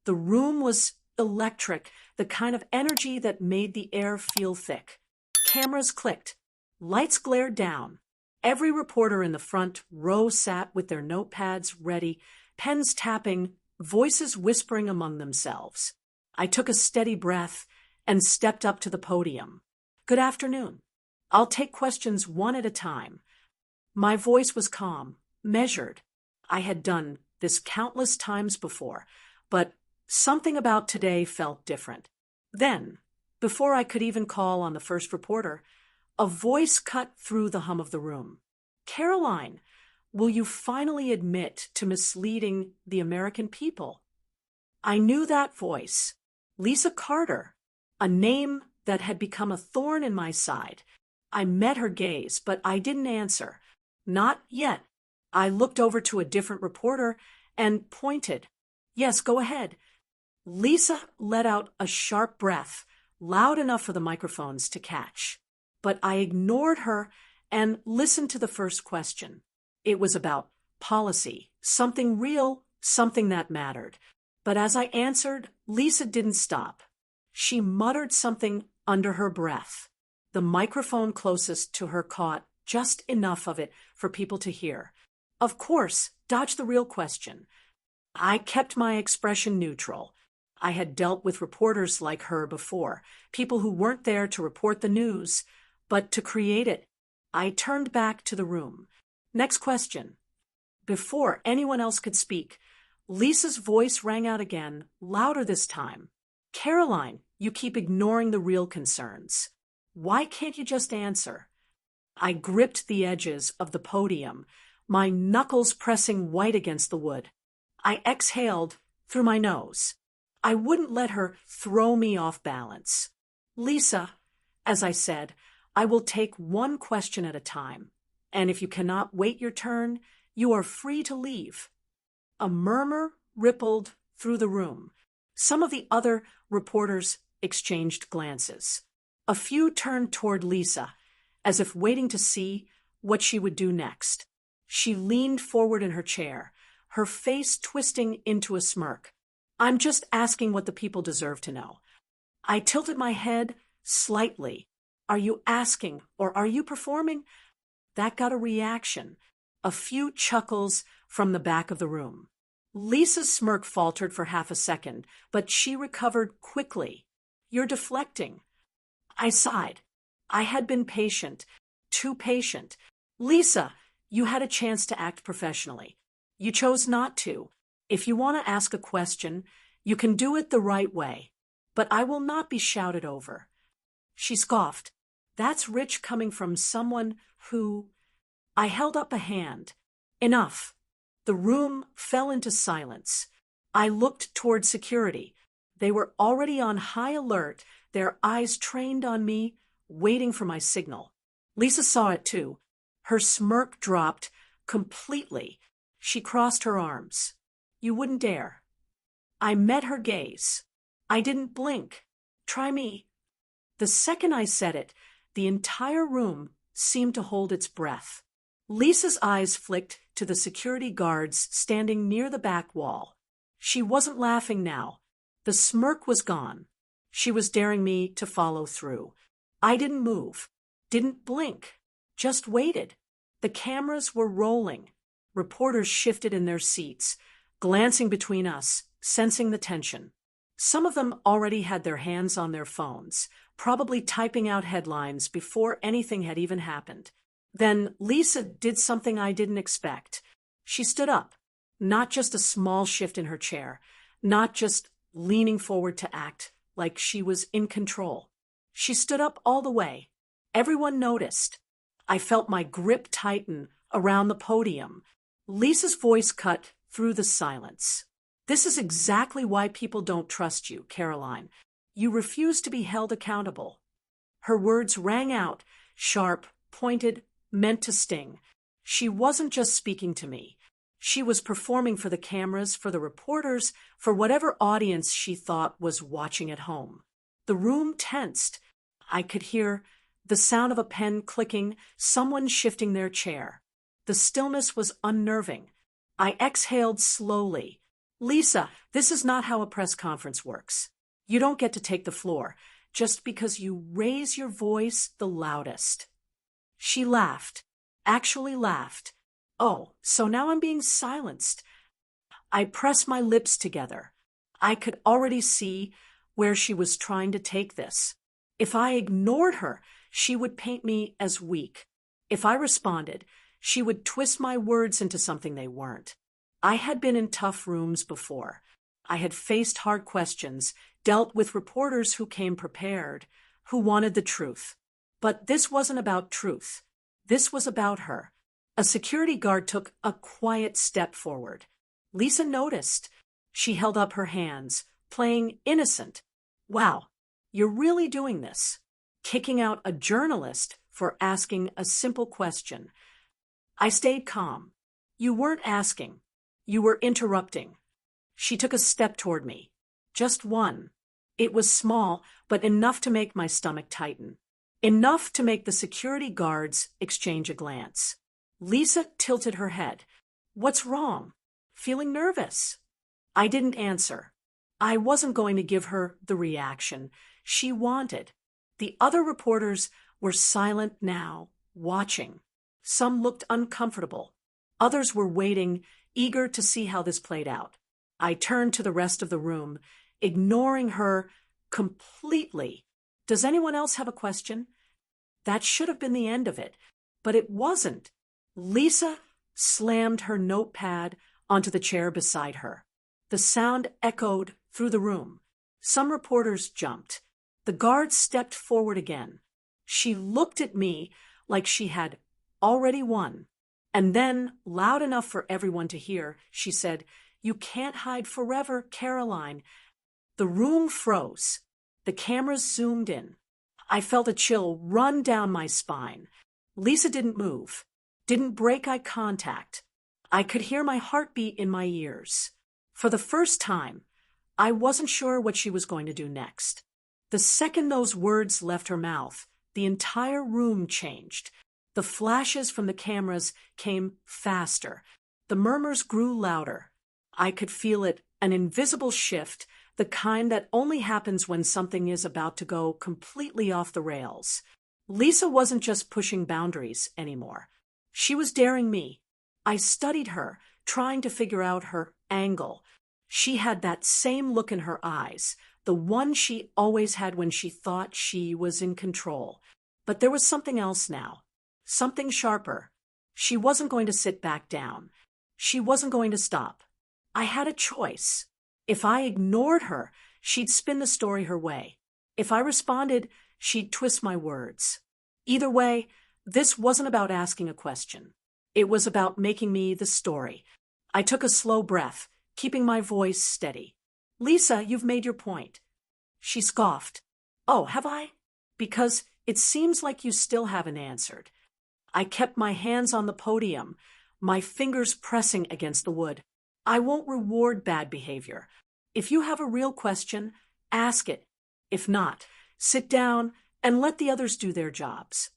The room was electric, the kind of energy that made the air feel thick. Cameras clicked. Lights glared down. Every reporter in the front row sat with their notepads ready, pens tapping, voices whispering among themselves. I took a steady breath and stepped up to the podium. "Good afternoon. I'll take questions one at a time." My voice was calm, measured. I had done this countless times before, but something about today felt different. Then, before I could even call on the first reporter, a voice cut through the hum of the room. "Karoline, will you finally admit to misleading the American people?" I knew that voice. Lisa Carter, a name that had become a thorn in my side. I met her gaze, but I didn't answer. Not yet. I looked over to a different reporter and pointed. "Yes, go ahead." Lisa let out a sharp breath, loud enough for the microphones to catch. But I ignored her and listened to the first question. It was about policy, something real, something that mattered. But as I answered, Lisa didn't stop. She muttered something under her breath. The microphone closest to her caught just enough of it for people to hear. Of course, dodge the real question. I kept my expression neutral. I had dealt with reporters like her before, people who weren't there to report the news, but to create it. I turned back to the room. "Next question." Before anyone else could speak, Lisa's voice rang out again, louder this time. "Karoline, you keep ignoring the real concerns. Why can't you just answer?" I gripped the edges of the podium, my knuckles pressing white against the wood. I exhaled through my nose. I wouldn't let her throw me off balance. "Lisa," as I said, "I will take one question at a time, and if you cannot wait your turn, you are free to leave." A murmur rippled through the room. Some of the other reporters exchanged glances. A few turned toward Lisa, as if waiting to see what she would do next. She leaned forward in her chair, her face twisting into a smirk. "I'm just asking what the people deserve to know." I tilted my head slightly. "Are you asking or are you performing?" That got a reaction, a few chuckles from the back of the room. Lisa's smirk faltered for half a second, but she recovered quickly. "You're deflecting." I sighed. I had been patient, too patient. "Lisa, you had a chance to act professionally. You chose not to. If you want to ask a question, you can do it the right way. But I will not be shouted over." She scoffed. "That's rich coming from someone who—" I held up a hand. "Enough." The room fell into silence. I looked toward security. They were already on high alert, their eyes trained on me, waiting for my signal. Lisa saw it too. Her smirk dropped completely. She crossed her arms. "You wouldn't dare." I met her gaze. I didn't blink. "Try me." The second I said it, the entire room seemed to hold its breath. Lisa's eyes flicked to the security guards standing near the back wall. She wasn't laughing now. The smirk was gone. She was daring me to follow through. I didn't move, didn't blink, just waited. The cameras were rolling. Reporters shifted in their seats, glancing between us, sensing the tension. Some of them already had their hands on their phones, probably typing out headlines before anything had even happened. Then Lisa did something I didn't expect. She stood up, not just a small shift in her chair, not just leaning forward to act like she was in control. She stood up all the way. Everyone noticed. I felt my grip tighten around the podium. Lisa's voice cut through the silence. "This is exactly why people don't trust you, Karoline. You refuse to be held accountable." Her words rang out, sharp, pointed, meant to sting. She wasn't just speaking to me. She was performing for the cameras, for the reporters, for whatever audience she thought was watching at home. The room tensed. I could hear the sound of a pen clicking, someone shifting their chair. The stillness was unnerving. I exhaled slowly. Lisa, this is not how a press conference works. You don't get to take the floor just because you raise your voice the loudest. She laughed, actually laughed. Oh, so now I'm being silenced. I pressed my lips together. I could already see where she was trying to take this. If I ignored her, she would paint me as weak. If I responded, she would twist my words into something they weren't. I had been in tough rooms before. I had faced hard questions, dealt with reporters who came prepared, who wanted the truth. But this wasn't about truth. This was about her. A security guard took a quiet step forward. Lisa noticed. She held up her hands, playing innocent. Wow, you're really doing this. Kicking out a journalist for asking a simple question. I stayed calm. You weren't asking. You were interrupting. She took a step toward me. Just one. It was small, but enough to make my stomach tighten. Enough to make the security guards exchange a glance. Lisa tilted her head. What's wrong? Feeling nervous. I didn't answer. I wasn't going to give her the reaction she wanted. The other reporters were silent now, watching. Some looked uncomfortable. Others were waiting, eager to see how this played out. I turned to the rest of the room, ignoring her completely. Does anyone else have a question? That should have been the end of it, but it wasn't. Lisa slammed her notepad onto the chair beside her. The sound echoed through the room. Some reporters jumped. The guard stepped forward again. She looked at me like she had already won. And then, loud enough for everyone to hear, she said, "You can't hide forever, Karoline." The room froze. The cameras zoomed in. I felt a chill run down my spine. Lisa didn't move, didn't break eye contact. I could hear my heartbeat in my ears. For the first time, I wasn't sure what she was going to do next. The second those words left her mouth, the entire room changed. The flashes from the cameras came faster. The murmurs grew louder. I could feel it, an invisible shift, the kind that only happens when something is about to go completely off the rails. Lisa wasn't just pushing boundaries anymore. She was daring me. I studied her, trying to figure out her angle. She had that same look in her eyes, the one she always had when she thought she was in control. But there was something else now, something sharper. She wasn't going to sit back down. She wasn't going to stop. I had a choice. If I ignored her, she'd spin the story her way. If I responded, she'd twist my words. Either way, this wasn't about asking a question. It was about making me the story. I took a slow breath, keeping my voice steady. "Lisa, you've made your point." She scoffed. "Oh, have I? Because it seems like you still haven't answered." I kept my hands on the podium, my fingers pressing against the wood. I won't reward bad behavior. If you have a real question, ask it. If not, sit down and let the others do their jobs.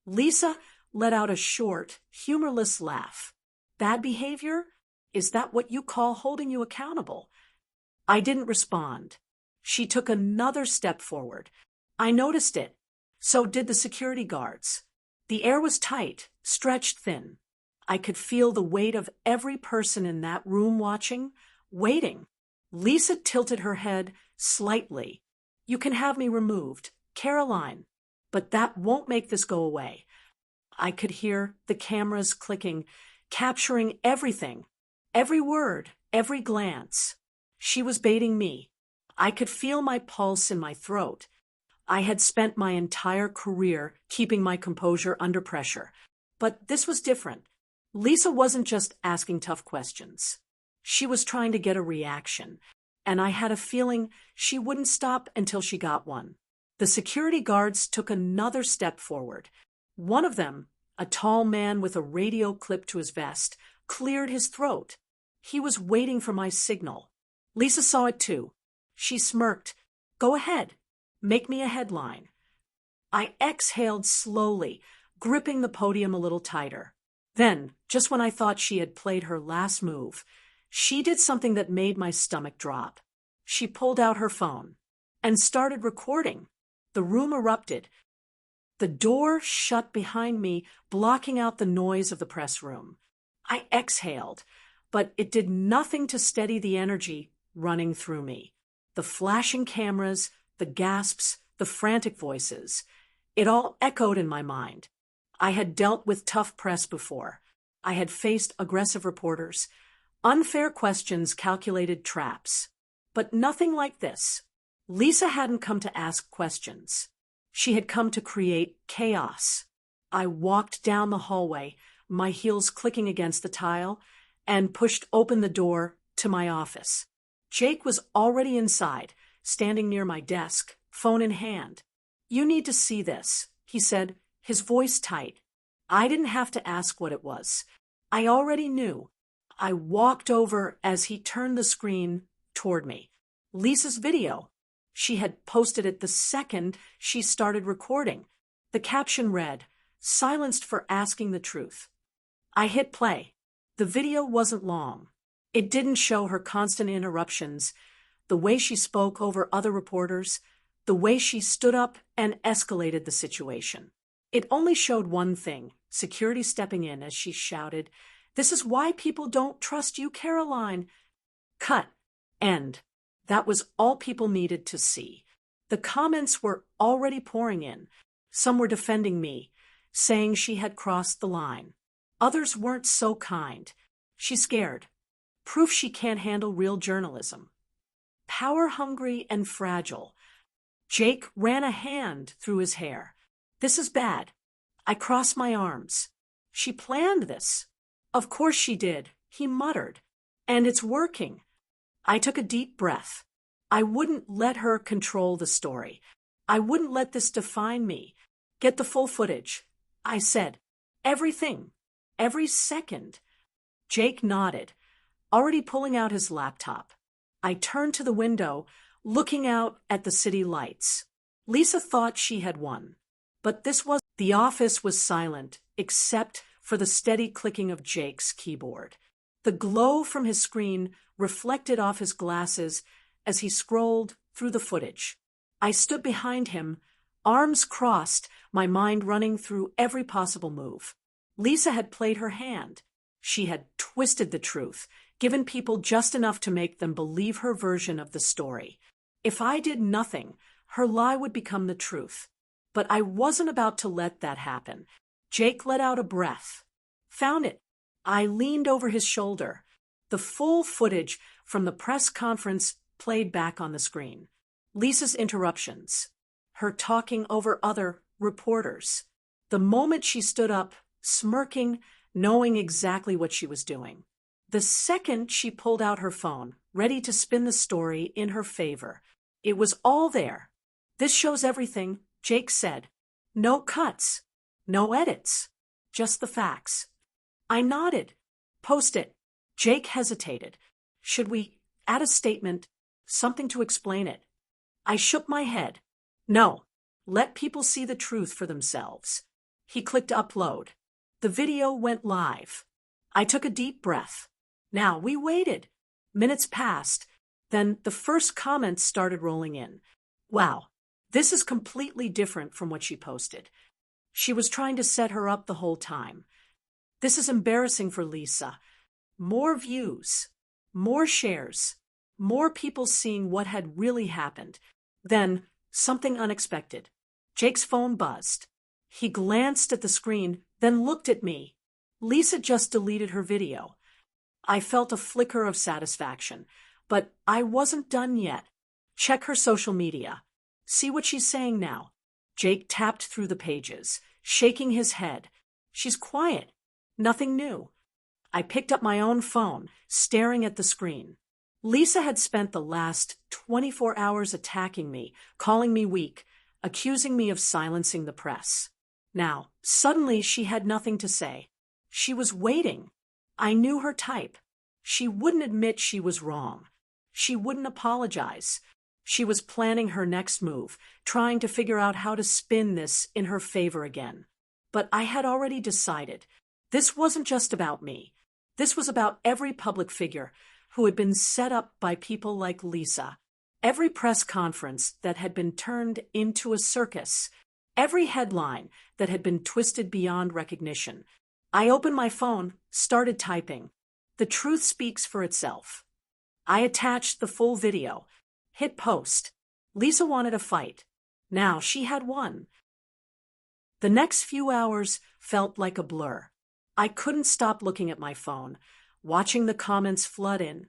Lisa let out a short, humorless laugh. Bad behavior? Is that what you call holding you accountable? I didn't respond. She took another step forward. I noticed it. So did the security guards. The air was tight, stretched thin. I could feel the weight of every person in that room watching, waiting. Lisa tilted her head slightly. "You can have me removed, Karoline, but that won't make this go away." I could hear the cameras clicking, capturing everything, every word, every glance. She was baiting me. I could feel my pulse in my throat. I had spent my entire career keeping my composure under pressure. But this was different. Lisa wasn't just asking tough questions. She was trying to get a reaction, and I had a feeling she wouldn't stop until she got one. The security guards took another step forward. One of them, a tall man with a radio clipped to his vest, cleared his throat. He was waiting for my signal. Lisa saw it too. She smirked. "Go ahead. Make me a headline." I exhaled slowly, gripping the podium a little tighter. Then, just when I thought she had played her last move, she did something that made my stomach drop. She pulled out her phone and started recording. The room erupted. The door shut behind me, blocking out the noise of the press room. I exhaled, but it did nothing to steady the energy running through me. The flashing cameras, the gasps, the frantic voices. It all echoed in my mind. I had dealt with tough press before. I had faced aggressive reporters, unfair questions, calculated traps. But nothing like this. Lisa hadn't come to ask questions. She had come to create chaos. I walked down the hallway, my heels clicking against the tile, and pushed open the door to my office. Jake was already inside, standing near my desk, phone in hand. "You need to see this," he said, his voice tight. I didn't have to ask what it was. I already knew. I walked over as he turned the screen toward me. Lisa's video. She had posted it the second she started recording. The caption read, "Silenced for asking the truth." I hit play. The video wasn't long. It didn't show her constant interruptions, the way she spoke over other reporters, the way she stood up and escalated the situation. It only showed one thing, security stepping in as she shouted, "This is why people don't trust you, Karoline." Cut. End. That was all people needed to see. The comments were already pouring in. Some were defending me, saying she had crossed the line. Others weren't so kind. She's scared. Proof she can't handle real journalism. Power-hungry and fragile. Jake ran a hand through his hair. "This is bad." I crossed my arms. "She planned this." "Of course she did," he muttered. "And it's working." I took a deep breath. I wouldn't let her control the story. I wouldn't let this define me. "Get the full footage," I said. "Everything. Every second." Jake nodded, already pulling out his laptop. I turned to the window, looking out at the city lights. Lisa thought she had won. But this was. The office was silent, except for the steady clicking of Jake's keyboard. The glow from his screen reflected off his glasses as he scrolled through the footage. I stood behind him, arms crossed, my mind running through every possible move. Lisa had played her hand. She had twisted the truth, given people just enough to make them believe her version of the story. If I did nothing, her lie would become the truth. But I wasn't about to let that happen. Jake let out a breath. "Found it." I leaned over his shoulder. The full footage from the press conference played back on the screen. Lisa's interruptions. Her talking over other reporters. The moment she stood up, smirking, knowing exactly what she was doing. The second she pulled out her phone, ready to spin the story in her favor. It was all there. "This shows everything," Jake said. "No cuts. No edits. Just the facts." I nodded. "Post it." Jake hesitated. "Should we add a statement? Something to explain it?" I shook my head. "No. Let people see the truth for themselves." He clicked upload. The video went live. I took a deep breath. Now we waited. Minutes passed. Then the first comments started rolling in. "Wow, this is completely different from what she posted. She was trying to set her up the whole time. This is embarrassing for Lisa." More views, more shares, more people seeing what had really happened. Then something unexpected. Jake's phone buzzed. He glanced at the screen, then looked at me. Lisa just deleted her video. I felt a flicker of satisfaction, but I wasn't done yet. Check her social media. See what she's saying now. Jake tapped through the pages, shaking his head. She's quiet. Nothing new. I picked up my own phone, staring at the screen. Lisa had spent the last 24 hours attacking me, calling me weak, accusing me of silencing the press. Now, suddenly she had nothing to say. She was waiting. I knew her type. She wouldn't admit she was wrong. She wouldn't apologize. She was planning her next move, trying to figure out how to spin this in her favor again. But I had already decided. This wasn't just about me. This was about every public figure, who had been set up by people like Lisa. Every press conference that had been turned into a circus. Every headline that had been twisted beyond recognition. I opened my phone, started typing. The truth speaks for itself. I attached the full video. Hit post. Lisa wanted a fight. Now she had won. The next few hours felt like a blur. I couldn't stop looking at my phone, watching the comments flood in,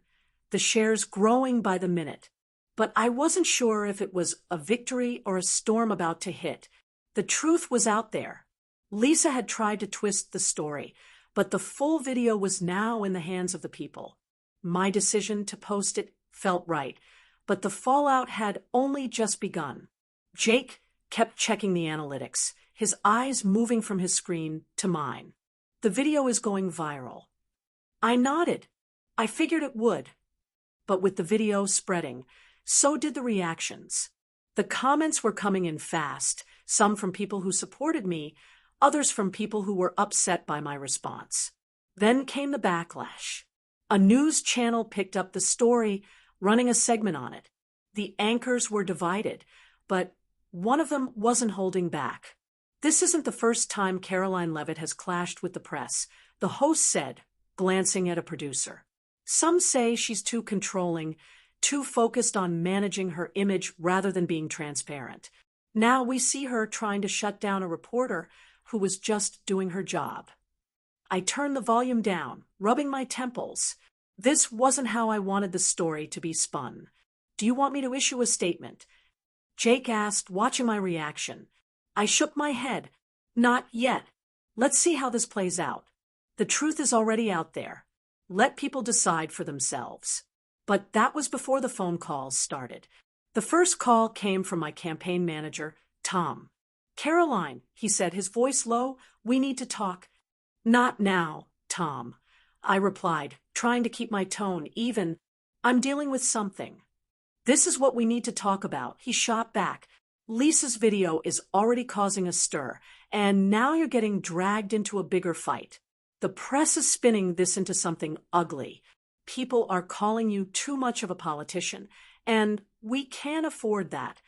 the shares growing by the minute. But I wasn't sure if it was a victory or a storm about to hit. The truth was out there. Lisa had tried to twist the story, but the full video was now in the hands of the people. My decision to post it felt right, but the fallout had only just begun. Jake kept checking the analytics, his eyes moving from his screen to mine. The video is going viral. I nodded. I figured it would. But with the video spreading, so did the reactions. The comments were coming in fast, some from people who supported me, others from people who were upset by my response. Then came the backlash. A news channel picked up the story, running a segment on it. The anchors were divided, but one of them wasn't holding back. This isn't the first time Karoline Leavitt has clashed with the press, the host said, glancing at a producer. Some say she's too controlling, too focused on managing her image rather than being transparent. Now we see her trying to shut down a reporter who was just doing her job. I turned the volume down, rubbing my temples. This wasn't how I wanted the story to be spun. Do you want me to issue a statement? Jake asked, watching my reaction. I shook my head. Not yet. Let's see how this plays out. The truth is already out there. Let people decide for themselves. But that was before the phone calls started. The first call came from my campaign manager, Tom. Karoline, he said, his voice low, we need to talk. Not now, Tom, I replied, trying to keep my tone even. I'm dealing with something. This is what we need to talk about, he shot back. Lisa's video is already causing a stir, and now you're getting dragged into a bigger fight. The press is spinning this into something ugly. People are calling you too much of a politician, and we can't afford that.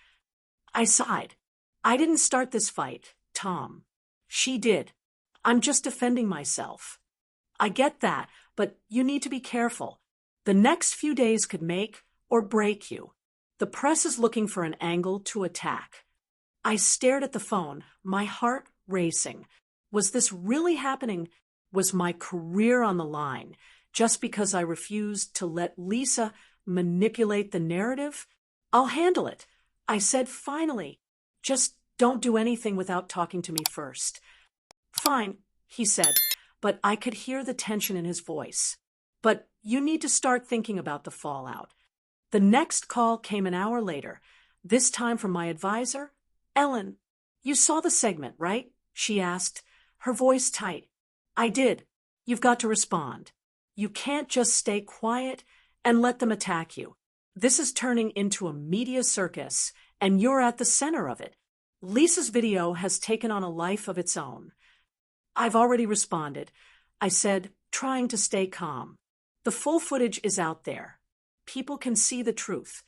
I sighed. I didn't start this fight, Tom. She did. I'm just defending myself. I get that, but you need to be careful. The next few days could make or break you. The press is looking for an angle to attack. I stared at the phone, my heart racing. Was this really happening? Was my career on the line just because I refused to let Lisa manipulate the narrative? I'll handle it, I said finally. Just don't do anything without talking to me first. Fine, he said, but I could hear the tension in his voice. But you need to start thinking about the fallout. The next call came an hour later, this time from my advisor. Ellen, you saw the segment, right? She asked, her voice tight. I did. You've got to respond. You can't just stay quiet and let them attack you. This is turning into a media circus, and you're at the center of it. Lisa's video has taken on a life of its own. I've already responded, I said, trying to stay calm. The full footage is out there. People can see the truth.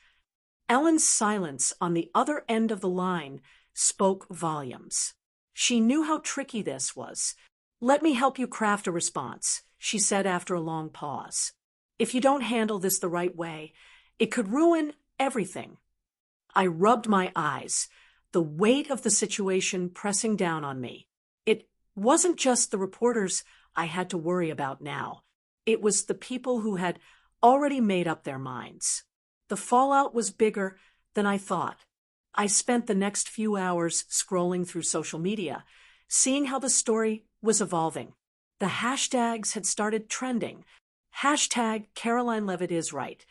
Ellen's silence on the other end of the line spoke volumes. She knew how tricky this was. Let me help you craft a response, she said after a long pause. If you don't handle this the right way, it could ruin everything. I rubbed my eyes, the weight of the situation pressing down on me. It wasn't just the reporters I had to worry about now. It was the people who had already made up their minds. The fallout was bigger than I thought. I spent the next few hours scrolling through social media, seeing how the story was evolving. The hashtags had started trending. Hashtag Karoline Leavitt is right.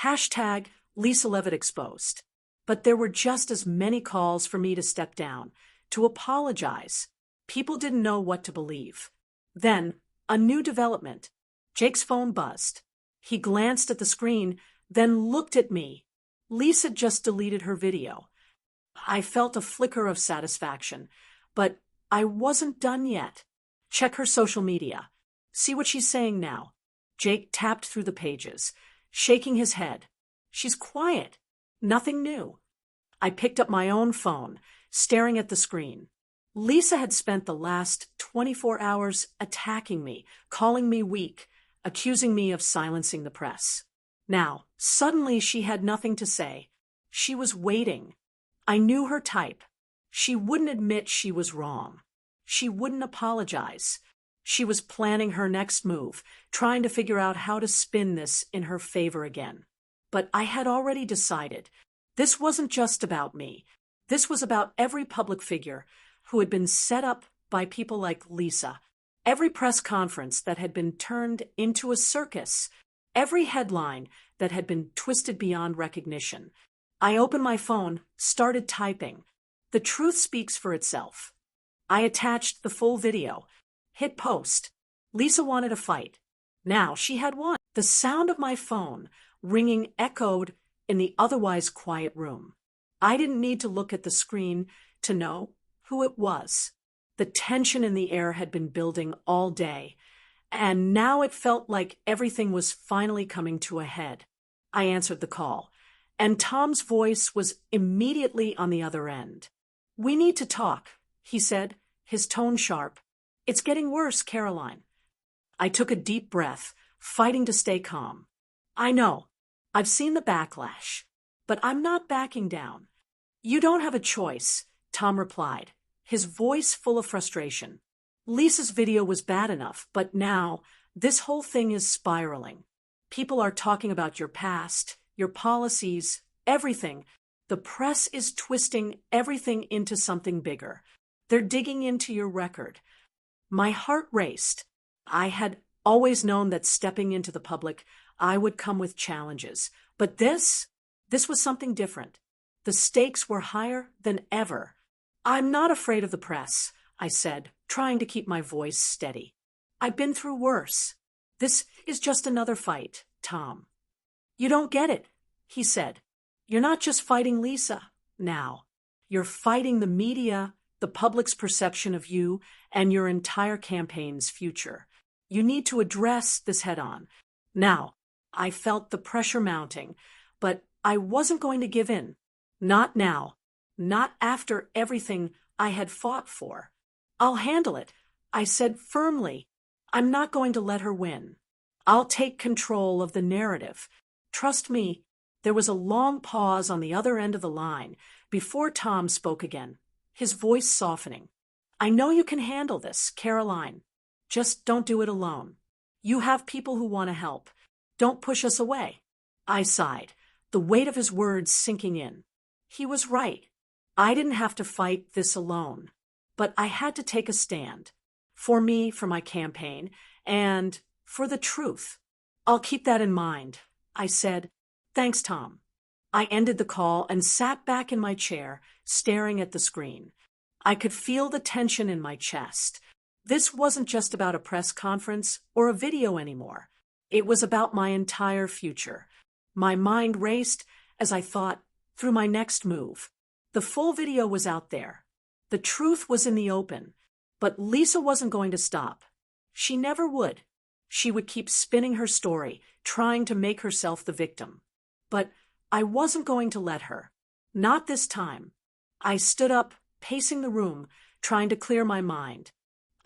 Hashtag Lisa Leavitt exposed. But there were just as many calls for me to step down, to apologize. People didn't know what to believe. Then, a new development. Jake's phone buzzed. He glanced at the screen, then looked at me. Lisa just deleted her video. I felt a flicker of satisfaction, but I wasn't done yet. Check her social media. See what she's saying now. Jake tapped through the pages. shaking his head. She's quiet. Nothing new. I picked up my own phone, staring at the screen. Lisa had spent the last 24 hours attacking me, calling me weak, accusing me of silencing the press. Now, suddenly she had nothing to say. She was waiting. I knew her type. She wouldn't admit she was wrong. She wouldn't apologize. She was planning her next move, trying to figure out how to spin this in her favor again. But I had already decided. This wasn't just about me. This was about every public figure who had been set up by people like Lisa, every press conference that had been turned into a circus, every headline that had been twisted beyond recognition. I opened my phone, started typing. The truth speaks for itself. I attached the full video, hit post. Lisa wanted a fight. Now she had won. The sound of my phone ringing echoed in the otherwise quiet room. I didn't need to look at the screen to know who it was. The tension in the air had been building all day, and now it felt like everything was finally coming to a head. I answered the call, and Tom's voice was immediately on the other end. "We need to talk," he said, his tone sharp. "It's getting worse, Karoline." I took a deep breath, fighting to stay calm. "I know. I've seen the backlash. But I'm not backing down." "You don't have a choice," Tom replied, his voice full of frustration. "Lisa's video was bad enough, but now this whole thing is spiraling. People are talking about your past, your policies, everything. The press is twisting everything into something bigger. They're digging into your record." My heart raced. I had always known that stepping into the public, I would come with challenges. But this was something different. The stakes were higher than ever. "I'm not afraid of the press," I said, trying to keep my voice steady. "I've been through worse. This is just another fight, Tom." "You don't get it," he said. "You're not just fighting Lisa now. You're fighting the media, the public's perception of you, and your entire campaign's future. You need to address this head-on." Now, I felt the pressure mounting, but I wasn't going to give in. Not now. Not after everything I had fought for. "I'll handle it," I said firmly. "I'm not going to let her win. I'll take control of the narrative. Trust me." There was a long pause on the other end of the line before Tom spoke again, his voice softening. "I know you can handle this, Karoline. Just don't do it alone. You have people who want to help. Don't push us away." I sighed, the weight of his words sinking in. He was right. I didn't have to fight this alone. But I had to take a stand. For me, for my campaign, and for the truth. "I'll keep that in mind," I said. "Thanks, Tom." I ended the call and sat back in my chair, staring at the screen. I could feel the tension in my chest. This wasn't just about a press conference or a video anymore. It was about my entire future. My mind raced as I thought through my next move. The full video was out there. The truth was in the open. But Lisa wasn't going to stop. She never would. She would keep spinning her story, trying to make herself the victim. But I wasn't going to let her. Not this time. I stood up, pacing the room, trying to clear my mind.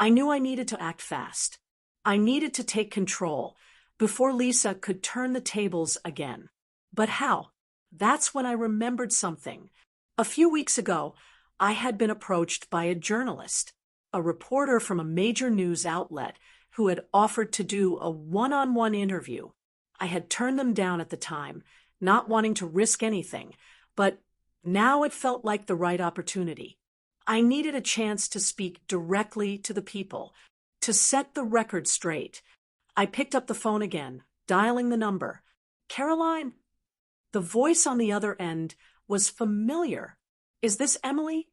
I knew I needed to act fast. I needed to take control before Lisa could turn the tables again. But how? That's when I remembered something. A few weeks ago, I had been approached by a journalist, a reporter from a major news outlet who had offered to do a one-on-one interview. I had turned them down at the time, not wanting to risk anything, but now it felt like the right opportunity. I needed a chance to speak directly to the people, to set the record straight. I picked up the phone again, dialing the number. "Karoline?" The voice on the other end was familiar. "Is this Emily?"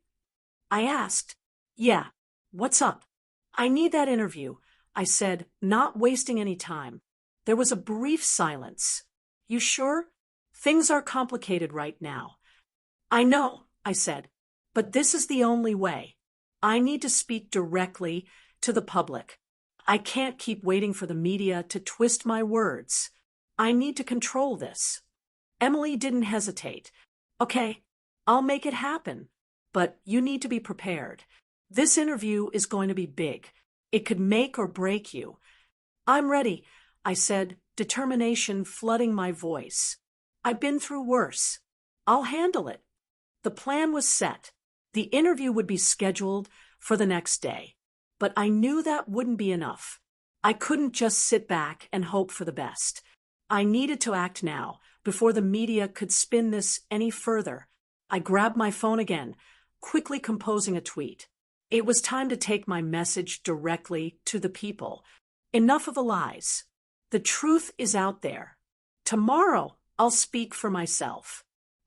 I asked. "Yeah. What's up?" "I need that interview," I said, not wasting any time. There was a brief silence. "You sure? Things are complicated right now." "I know," I said, "but this is the only way. I need to speak directly to the public. I can't keep waiting for the media to twist my words." I need to control this. Emily didn't hesitate. Okay, I'll make it happen. But you need to be prepared. This interview is going to be big. It could make or break you. I'm ready, I said, determination flooding my voice. I've been through worse. I'll handle it. The plan was set. The interview would be scheduled for the next day. But I knew that wouldn't be enough. I couldn't just sit back and hope for the best. I needed to act now, before the media could spin this any further. I grabbed my phone again, quickly composing a tweet. It was time to take my message directly to the people. Enough of the lies. The truth is out there. Tomorrow, I'll speak for myself.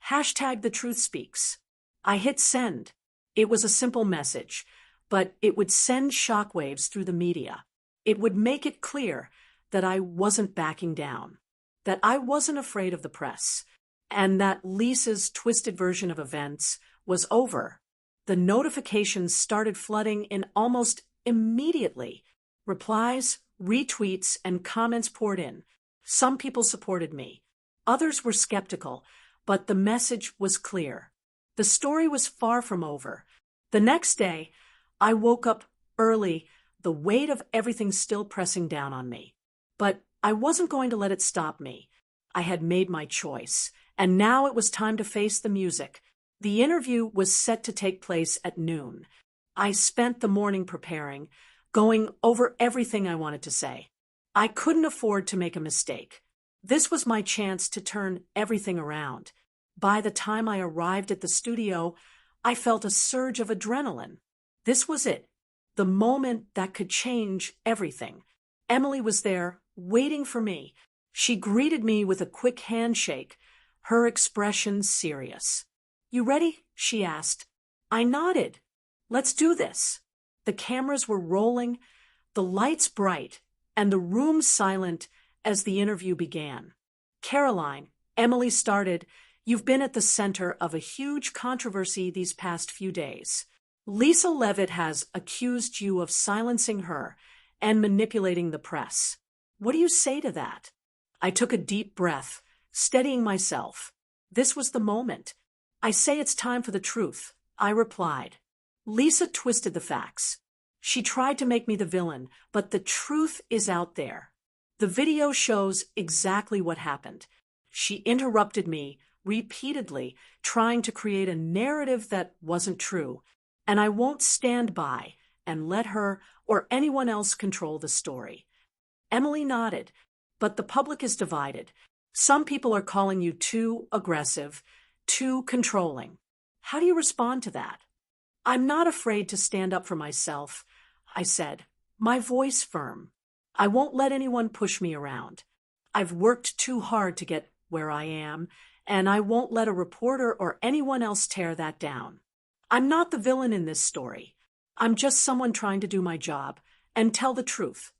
Hashtag the truth speaks. I hit send. It was a simple message, but it would send shockwaves through the media. It would make it clear that I wasn't backing down, that I wasn't afraid of the press, and that Lisa's twisted version of events was over. The notifications started flooding in almost immediately. Replies, retweets, and comments poured in. Some people supported me. Others were skeptical, but the message was clear. The story was far from over. The next day, I woke up early, the weight of everything still pressing down on me. But I wasn't going to let it stop me. I had made my choice, and now it was time to face the music. The interview was set to take place at noon. I spent the morning preparing, going over everything I wanted to say. I couldn't afford to make a mistake. This was my chance to turn everything around. By the time I arrived at the studio, I felt a surge of adrenaline. This was it, the moment that could change everything. Emily was there, waiting for me. She greeted me with a quick handshake, her expression serious. "You ready?" she asked. I nodded. "Let's do this." The cameras were rolling, the lights bright, and the room silent as the interview began. "Karoline," Emily started, "you've been at the center of a huge controversy these past few days. Lisa Leavitt has accused you of silencing her and manipulating the press. What do you say to that?" I took a deep breath, steadying myself. This was the moment. "I say it's time for the truth," I replied. "Lisa twisted the facts. She tried to make me the villain, but the truth is out there. The video shows exactly what happened. She interrupted me repeatedly, trying to create a narrative that wasn't true, and I won't stand by and let her or anyone else control the story." Emily nodded, "But the public is divided. Some people are calling you too aggressive, too controlling. How do you respond to that?" "I'm not afraid to stand up for myself," I said, my voice firm. "I won't let anyone push me around. I've worked too hard to get where I am, and I won't let a reporter or anyone else tear that down. I'm not the villain in this story. I'm just someone trying to do my job and tell the truth."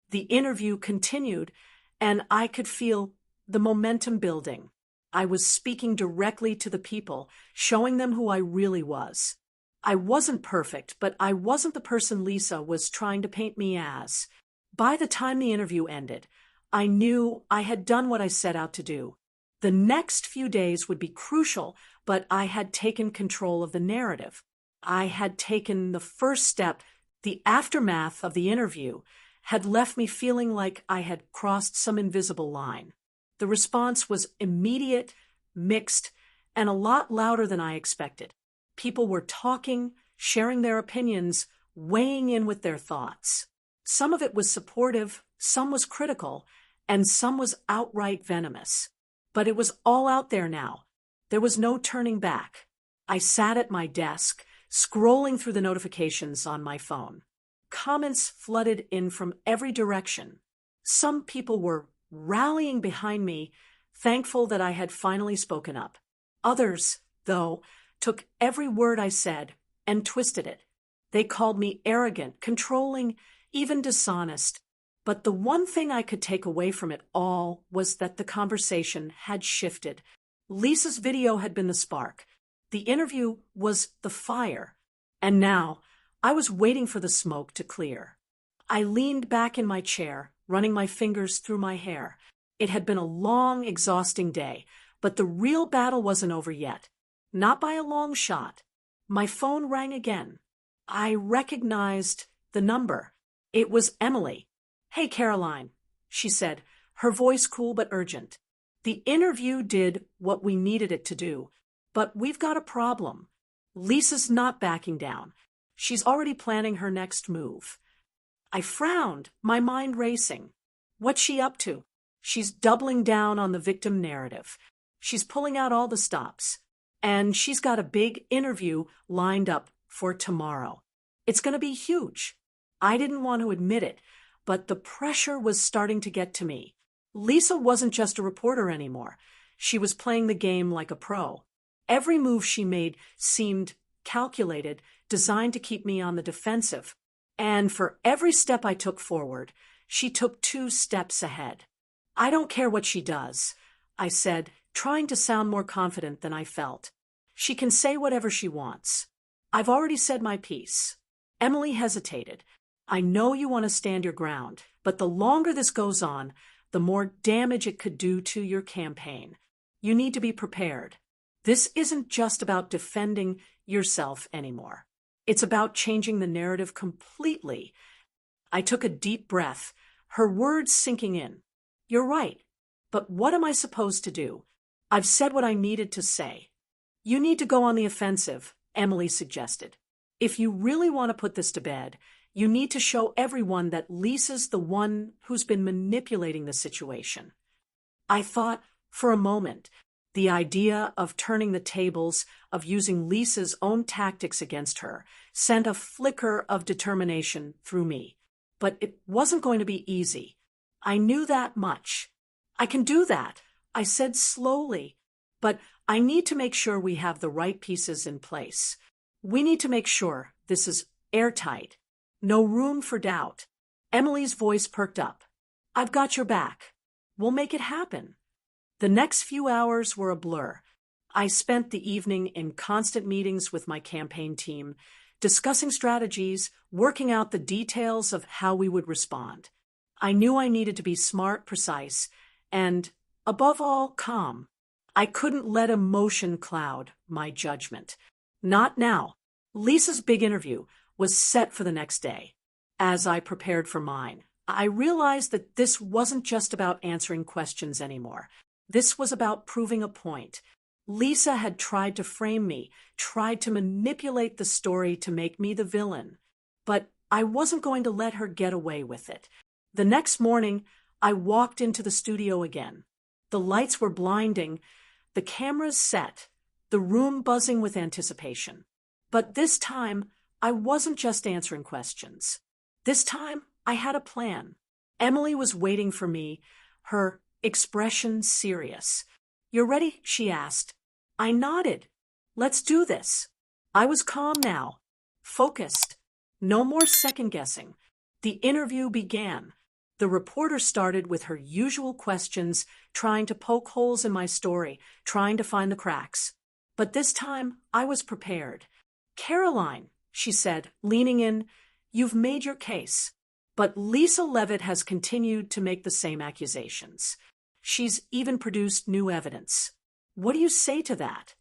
The interview continued, and I could feel the momentum building. I was speaking directly to the people, showing them who I really was. I wasn't perfect, but I wasn't the person Lisa was trying to paint me as. By the time the interview ended, I knew I had done what I set out to do. The next few days would be crucial, but I had taken control of the narrative. I had taken the first step. The aftermath of the interview had left me feeling like I had crossed some invisible line. The response was immediate, mixed, and a lot louder than I expected. People were talking, sharing their opinions, weighing in with their thoughts. Some of it was supportive, some was critical, and some was outright venomous. But it was all out there now. There was no turning back. I sat at my desk, scrolling through the notifications on my phone. Comments flooded in from every direction. Some people were rallying behind me, thankful that I had finally spoken up. Others, though, took every word I said and twisted it. They called me arrogant, controlling, even dishonest. But the one thing I could take away from it all was that the conversation had shifted. Lisa's video had been the spark. The interview was the fire. And now, I was waiting for the smoke to clear. I leaned back in my chair, running my fingers through my hair. It had been a long, exhausting day, but the real battle wasn't over yet. Not by a long shot. My phone rang again. I recognized the number. It was Emily. "Hey, Caroline," she said, her voice cool but urgent. "The interview did what we needed it to do, but we've got a problem. Lisa's not backing down. She's already planning her next move." I frowned, my mind racing. What's she up to? She's doubling down on the victim narrative. She's pulling out all the stops. And she's got a big interview lined up for tomorrow. It's going to be huge. I didn't want to admit it, but the pressure was starting to get to me. Lisa wasn't just a reporter anymore. She was playing the game like a pro. Every move she made seemed calculated, designed to keep me on the defensive. And for every step I took forward, she took 2 steps ahead. "I don't care what she does," I said, trying to sound more confident than I felt. "She can say whatever she wants. I've already said my piece." Emily hesitated. "I know you want to stand your ground, but the longer this goes on, the more damage it could do to your campaign. You need to be prepared. This isn't just about defending yourself anymore. It's about changing the narrative completely." I took a deep breath, her words sinking in. "You're right, but what am I supposed to do? I've said what I needed to say." "You need to go on the offensive," Emily suggested. "If you really want to put this to bed, you need to show everyone that Lisa's the one who's been manipulating the situation." I thought for a moment. The idea of turning the tables, of using Lisa's own tactics against her, sent a flicker of determination through me. But it wasn't going to be easy. I knew that much. "I can do that," I said slowly. "But I need to make sure we have the right pieces in place. We need to make sure this is airtight. No room for doubt." Emily's voice perked up. "I've got your back. We'll make it happen." The next few hours were a blur. I spent the evening in constant meetings with my campaign team, discussing strategies, working out the details of how we would respond. I knew I needed to be smart, precise, and, above all, calm. I couldn't let emotion cloud my judgment. Not now. Lisa's big interview was set for the next day. As I prepared for mine, I realized that this wasn't just about answering questions anymore. This was about proving a point. Lisa had tried to frame me, tried to manipulate the story to make me the villain. But I wasn't going to let her get away with it. The next morning, I walked into the studio again. The lights were blinding, the cameras set, the room buzzing with anticipation. But this time, I wasn't just answering questions. This time, I had a plan. Emily was waiting for me, her expression serious. "You're ready?" she asked. I nodded. "Let's do this." I was calm now, focused. No more second-guessing. The interview began. The reporter started with her usual questions, trying to poke holes in my story, trying to find the cracks. But this time, I was prepared. "Caroline," she said, leaning in, "you've made your case. But Lisa Leavitt has continued to make the same accusations. She's even produced new evidence. What do you say to that?"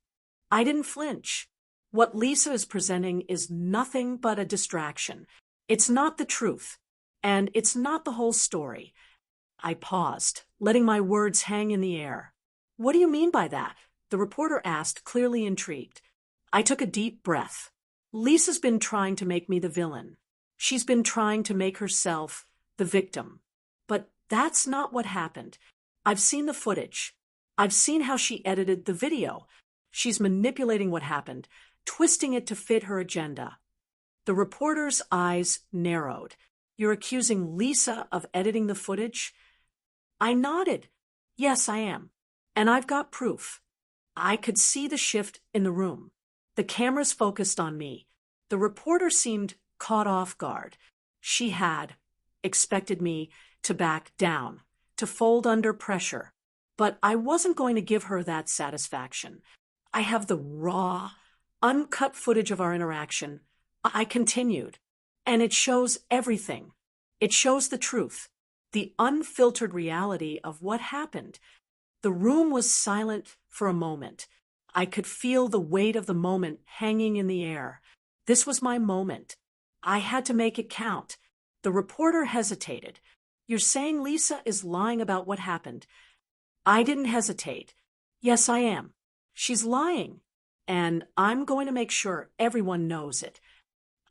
I didn't flinch. What Lisa is presenting is nothing but a distraction. It's not the truth, and it's not the whole story. I paused, letting my words hang in the air. "What do you mean by that?" the reporter asked, clearly intrigued. I took a deep breath. "Lisa's been trying to make me the villain. She's been trying to make herself the victim. But that's not what happened. I've seen the footage. I've seen how she edited the video. She's manipulating what happened, twisting it to fit her agenda." The reporter's eyes narrowed. "You're accusing Lisa of editing the footage?" I nodded. "Yes, I am. And I've got proof." I could see the shift in the room. The cameras focused on me. The reporter seemed caught off guard. She had expected me to back down, to fold under pressure. But I wasn't going to give her that satisfaction. "I have the raw, uncut footage of our interaction," I continued. "And it shows everything. It shows the truth. the unfiltered reality of what happened. The room was silent for a moment. I could feel the weight of the moment hanging in the air. This was my moment. I had to make it count. The reporter hesitated. "You're saying Lisa is lying about what happened?" I didn't hesitate. "Yes, I am. She's lying. And I'm going to make sure everyone knows it."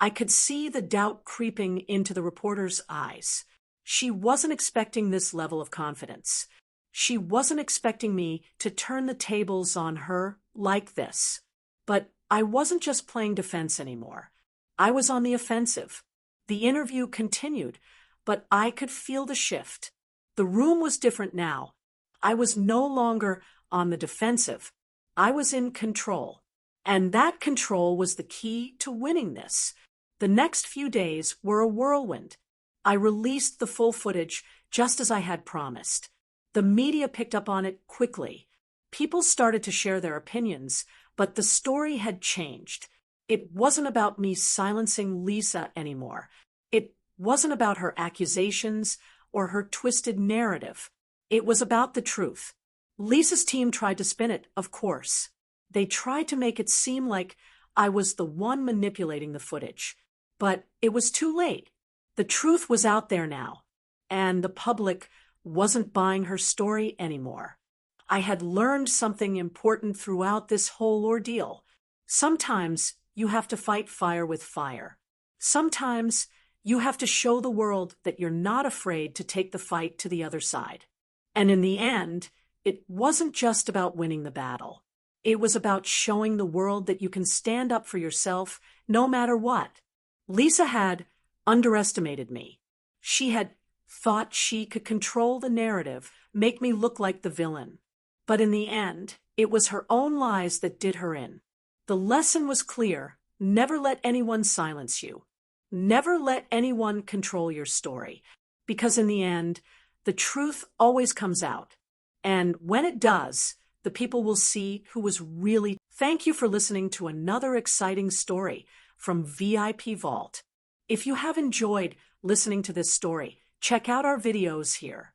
I could see the doubt creeping into the reporter's eyes. She wasn't expecting this level of confidence. She wasn't expecting me to turn the tables on her like this. But I wasn't just playing defense anymore. I was on the offensive. The interview continued, but I could feel the shift. The room was different now. I was no longer on the defensive. I was in control. And that control was the key to winning this. The next few days were a whirlwind. I released the full footage just as I had promised. The media picked up on it quickly. People started to share their opinions, but the story had changed. It wasn't about me silencing Lisa anymore. It wasn't about her accusations or her twisted narrative. It was about the truth. Lisa's team tried to spin it, of course. They tried to make it seem like I was the one manipulating the footage. But it was too late. The truth was out there now, and the public wasn't buying her story anymore. I had learned something important throughout this whole ordeal. Sometimes you have to fight fire with fire. Sometimes you have to show the world that you're not afraid to take the fight to the other side. And in the end, it wasn't just about winning the battle. It was about showing the world that you can stand up for yourself no matter what. Lisa had underestimated me. She had thought she could control the narrative, make me look like the villain. But in the end, it was her own lies that did her in. The lesson was clear. Never let anyone silence you. Never let anyone control your story. Because in the end, the truth always comes out. And when it does, the people will see who was really. Thank you for listening to another exciting story from VIP Vault. If you have enjoyed listening to this story, check out our videos here.